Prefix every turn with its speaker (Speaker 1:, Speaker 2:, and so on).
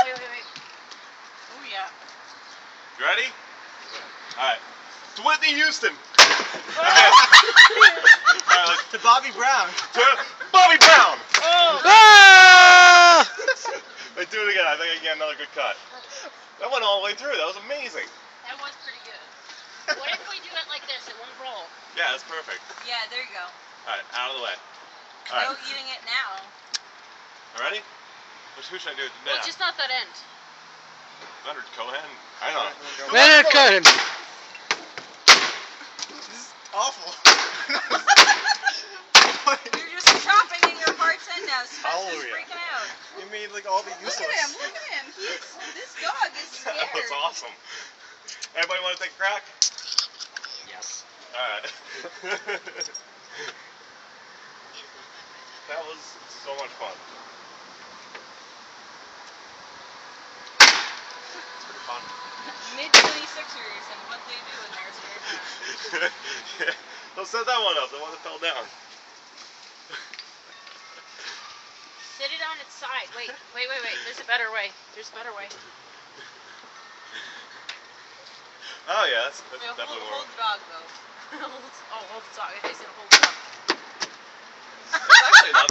Speaker 1: Wait. Oh yeah.
Speaker 2: You ready? Alright. To Whitney Houston. Alright,
Speaker 3: To Bobby Brown.
Speaker 2: to Bobby Brown.
Speaker 1: Oh.
Speaker 4: Ah!
Speaker 2: Let's do it again. I think I can get another good cut. That went all the way through. That was amazing.
Speaker 1: That was pretty good. What if we do it like this? It won't roll.
Speaker 2: Yeah, that's perfect.
Speaker 5: Yeah, there you go.
Speaker 2: Alright, out of the way.
Speaker 5: No
Speaker 2: Alright.
Speaker 5: eating it now.
Speaker 2: Ready? Who should I do it now?
Speaker 1: Well, just not that end.
Speaker 2: Leonard Cohen? I know.
Speaker 4: Leonard Cohen.
Speaker 3: This is awful.
Speaker 5: You're just chopping in your heart's end now. Spencer's
Speaker 2: Hallelujah.
Speaker 5: freaking out.
Speaker 3: You made like all the
Speaker 5: Look
Speaker 3: useless.
Speaker 5: at him. This dog is scared.
Speaker 2: That was awesome. Everybody want to take a crack?
Speaker 3: Yes.
Speaker 2: Alright. That was so much fun.
Speaker 3: It's pretty fun.
Speaker 5: Mid-26ers and what they do in their spare time.
Speaker 2: Yeah. Don't set that one up, the one that fell down.
Speaker 1: Sit it on its side. Wait. There's a better way.
Speaker 2: Oh yeah, that's
Speaker 5: Yeah,
Speaker 2: definitely
Speaker 5: hold
Speaker 2: more.
Speaker 5: the dog though.
Speaker 1: Hold the dog. He's gonna hold the dog.
Speaker 2: It's actually not